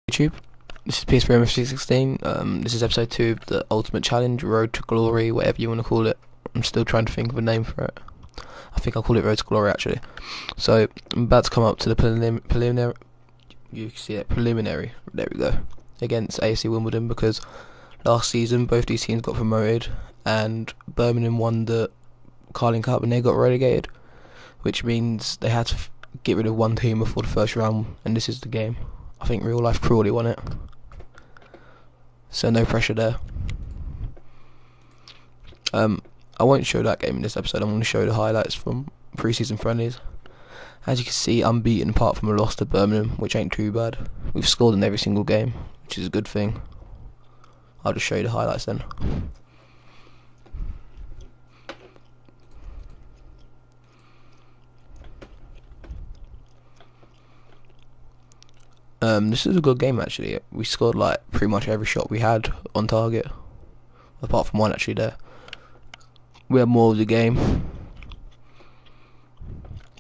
YouTube. This is PS for AFC 16. This is episode 2 of the Ultimate Challenge, Road to Glory, whatever you want to call it. I'm still trying to think of a name for it. I think I'll call it Road to Glory actually. So I'm about to come up to the preliminary. You can see it, preliminary. There we go. Against AFC Wimbledon, because last season both these teams got promoted and Birmingham won the Carling Cup and they got relegated, which means they had to get rid of one team before the first round, and this is the game. I think real life Crawley won it, so no pressure there. I won't show that game in this episode. I'm going to show the highlights from pre-season friendlies. As you can see, unbeaten apart from a loss to Birmingham, which ain't too bad. We've scored in every single game, which is a good thing. I'll just show you the highlights then. This is a good game actually. We scored like pretty much every shot we had on target, apart from one actually there. We had more of the game.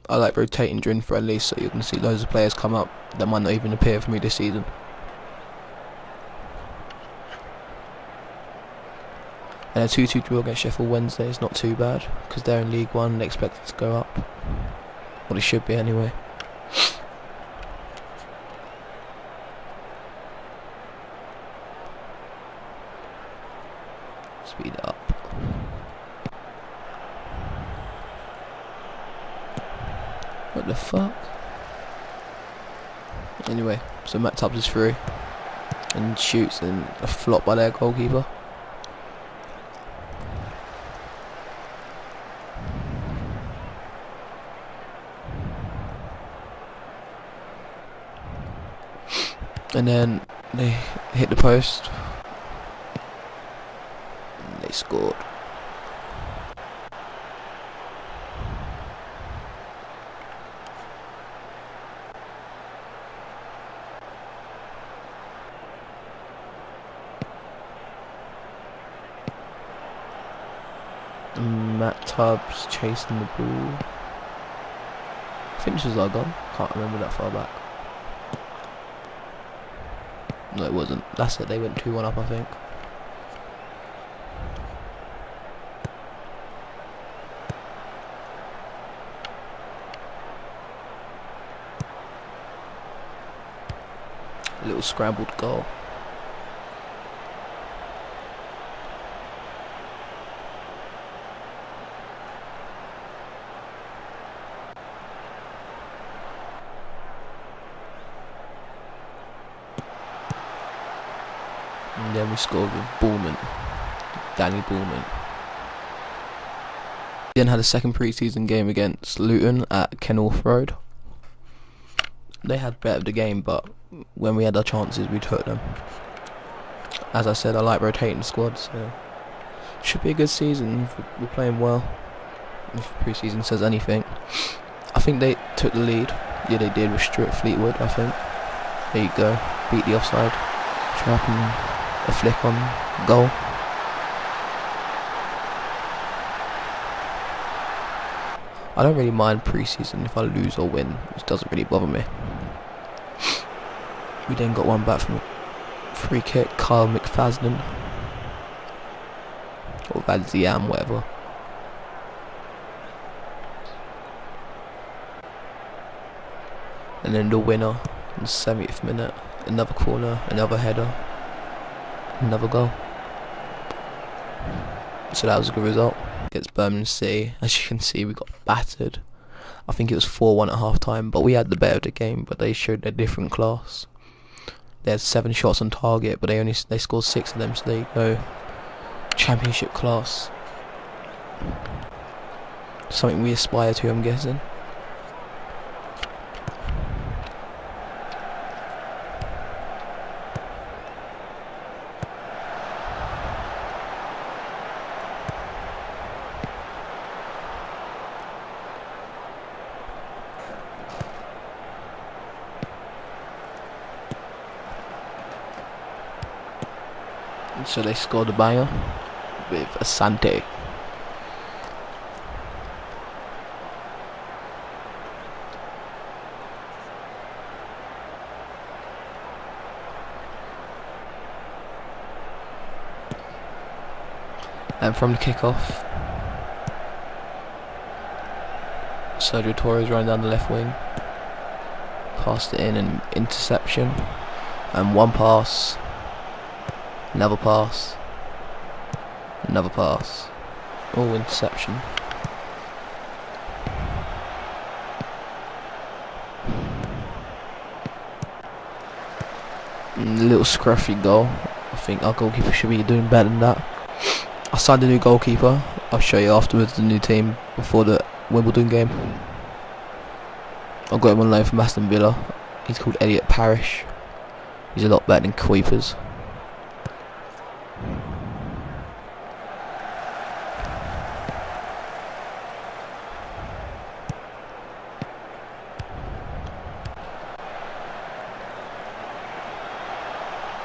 I like rotating during friendlies, so you can see loads of players come up that might not even appear for me this season. And a 2-2 draw against Sheffield Wednesday is not too bad, because they're in League One and they expect it to go up. Well, it should be anyway. Speed it up. What the fuck? Anyway, so Matt Tubbs is through and shoots, and a flop by their goalkeeper. And then they hit the post. And they scored. Matt Tubbs chasing the ball. I think this was our goal. Can't remember that far back. No, it wasn't. That's it. They went 2-1 up, I think. A little scrambled goal. And then we scored with Danny Bullman. We then had a second pre-season game against Luton at Kenilworth Road. They had better of the game, but when we had our chances, we took them. As I said, I like rotating the squad, so it should be a good season. We're playing well. If pre-season says anything, I think they took the lead. Yeah, they did with Stuart Fleetwood, I think. There you go. Beat the offside trap and a flick on goal. I don't really mind pre-season if I lose or win, which doesn't really bother me. We then got one back from a free kick, Kyle McFadden, or Vadziam, whatever. And then the winner in the 70th minute, another corner, another header, another goal. So that was a good result against Birmingham City. As you can see, we got battered. I think it was 4-1 at half time, but we had the better of the game, but they showed their different class. They had 7 shots on target, but they scored 6 of them, so there you go. Championship class. Something we aspire to, I'm guessing. So they scored a banger with Asante. And from the kickoff, Sergio Torres running down the left wing, passed it in, and interception, and one pass, another pass, another pass, all interception. And a little scruffy goal. I think our goalkeeper should be doing better than that. I signed a new goalkeeper. I'll show you afterwards the new team before the Wimbledon game. I got him on loan from Aston Villa. He's called Elliot Parish. He's a lot better than Kuipers.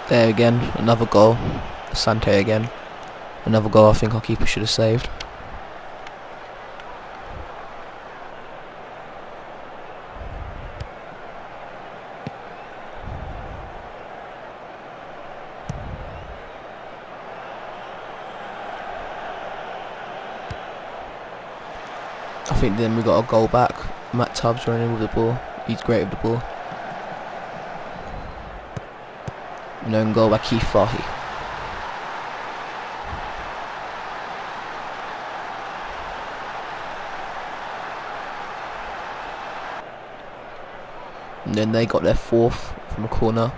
There again, another goal. Sante again. Another goal I think our keeper should have saved. I think then we got a goal back. Matt Tubbs running with the ball. He's great with the ball. Known goal by Keith Fahy. And then they got their fourth from a corner.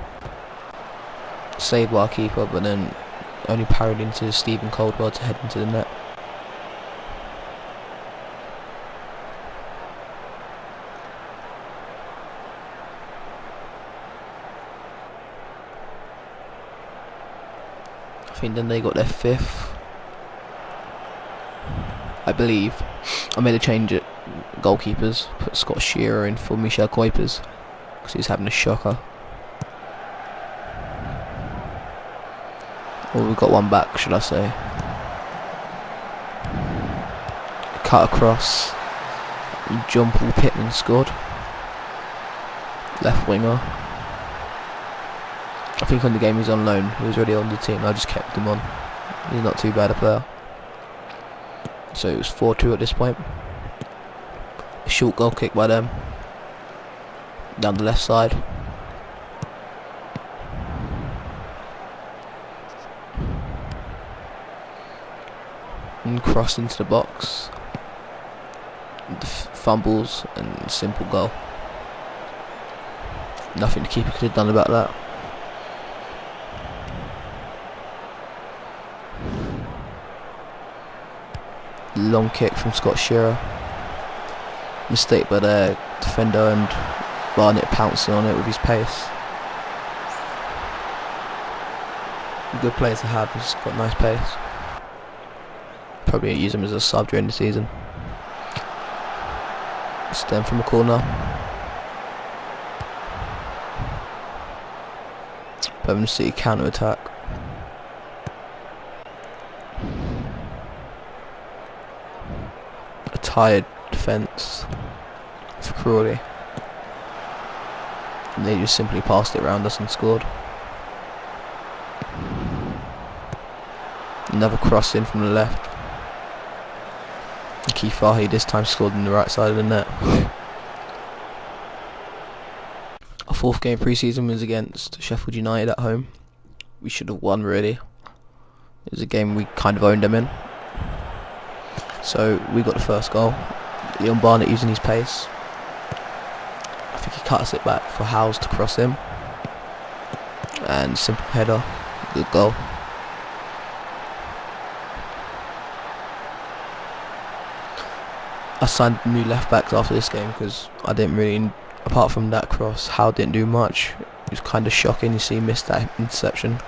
Saved by our keeper, but then only parried into Stephen Caldwell to head into the net. I think then they got their fifth, I believe. I made a change at goalkeepers, put Scott Shearer in for Michel Kuipers because he's having a shocker. Well, we've got one back, should I say. Cut across. John Paul Pittman scored. Left winger. I think on the game he's on loan. He was already on the team. I just kept him on. He's not too bad a player. So it was 4-2 at this point. A short goal kick by them. Down the left side. And cross into the box. Fumbles and simple goal. Nothing the keeper could have done about that. Long kick from Scott Shearer. Mistake by the defender, and Barnett pouncing on it with his pace. A good player to have, he's got nice pace. Probably use him as a sub during the season. Stem from a corner. Birmingham City counter attack. A tired defence for Crawley. And they just simply passed it around us and scored. Another cross in from the left. And Keith Fahy this time scored on the right side of the net. Our fourth game pre-season was against Sheffield United at home. We should have won really. It was a game we kind of owned them in. So we got the first goal. Leon Barnett using his pace. I think he cuts it back for Howes to cross him. And simple header. Good goal. I signed new left backs after this game because I didn't really, apart from that cross, Howe didn't do much. It was kind of shocking. You see, he missed that interception,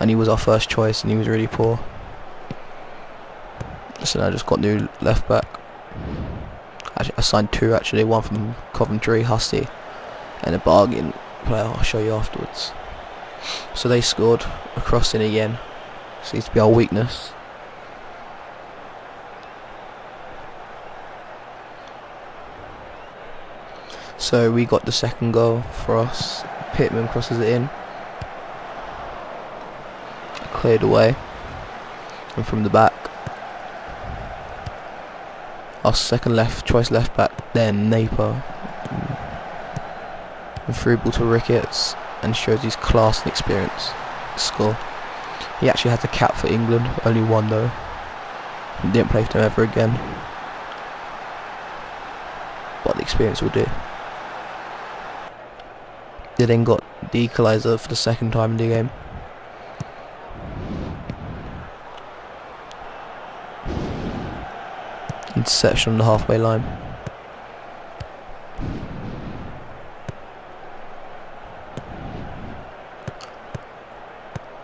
and he was our first choice, and he was really poor. So I just got new left back. I signed two actually, one from Coventry, Husty, and a bargain player I'll show you afterwards. So they scored a cross in again. Seems to be our weakness. So we got the second goal for us. Pittman crosses it in. Cleared away. And from the back, our second choice left back, then Napier. And through ball to Ricketts, and shows his class and experience. Score. He actually has a cap for England, only one though. He didn't play for them ever again. But the experience will do. They then got the equaliser for the second time in the game. Interception on the halfway line.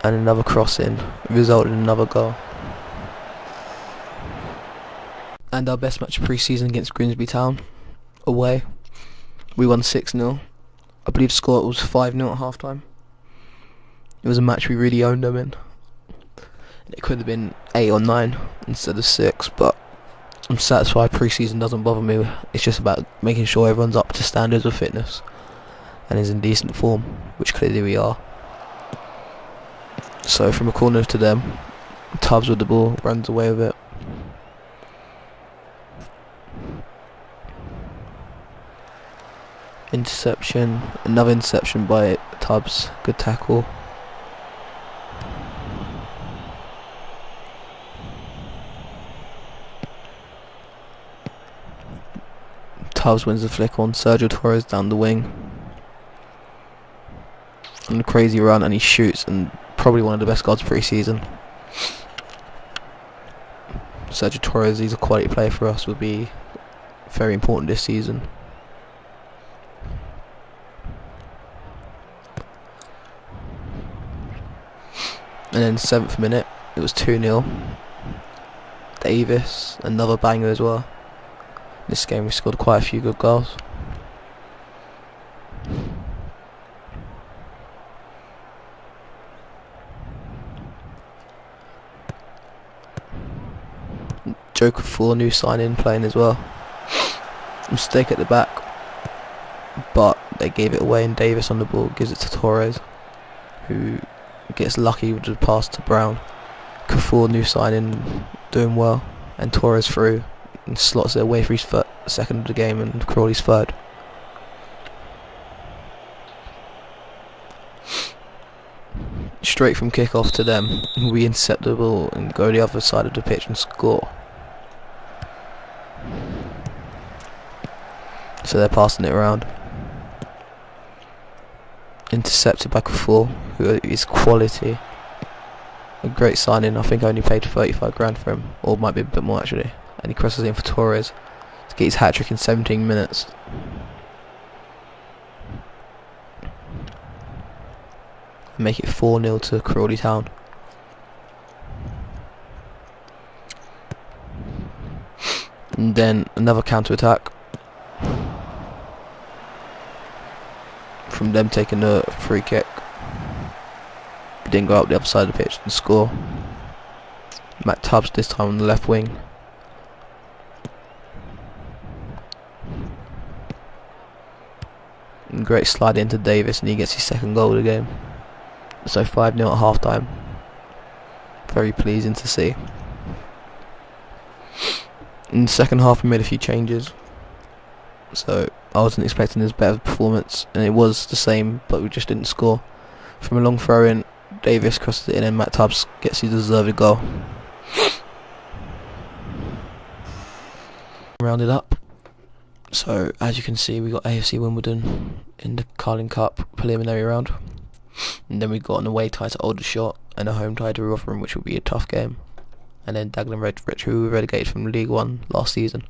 And another cross in, resulted in another goal. And our best match of pre-season against Grimsby Town, away. We won 6-0. I believe the score was 5-0 at half time. It was a match we really owned them in. It could have been 8 or 9 instead of 6, but I'm satisfied. Pre-season doesn't bother me. It's just about making sure everyone's up to standards of fitness and is in decent form, which clearly we are. So from a corner to them, Tubbs with the ball, runs away with it. Interception, another interception by Tubbs, good tackle. Tubbs wins the flick on Sergio Torres down the wing. And a crazy run, and he shoots, and probably one of the best goals pre-season. Sergio Torres, he's a quality player for us, will be very important this season. And then 7th minute, it was 2-0. Davis, another banger as well. This game we scored quite a few good goals. Joker 4, new sign-in, playing as well. Mistake at the back, but they gave it away, and Davis on the ball gives it to Torres, who gets lucky with the pass to Brown. Kafour, new sign-in, doing well, and Torres through and slots it away for his second of the game, and Crawley's third. Straight from kick-off to them, we intercept the ball and go the other side of the pitch and score. So they're passing it around. Intercepted by Kafour, who is quality. A great signing. I think I only paid 35 grand for him, or might be a bit more actually. And he crosses in for Torres to get his hat-trick in 17 minutes. And make it 4-0 to Crawley Town. And then another counter-attack from them taking a free kick. We didn't go up the other side of the pitch and score. Matt Tubbs this time on the left wing. And great slide into Davis, and he gets his second goal of the game. So 5-0 at half time. Very pleasing to see. In the second half we made a few changes. So I wasn't expecting this better performance, and it was the same, but we just didn't score. From a long throw in, Davis crosses it in, and Matt Tubbs gets his deserved goal. Rounded up. So as you can see, we got AFC Wimbledon in the Carling Cup preliminary round, and then we got an away tie to Aldershot and a home tie to Rotherham, which will be a tough game. And then Dagenham Red, who were relegated from League One last season.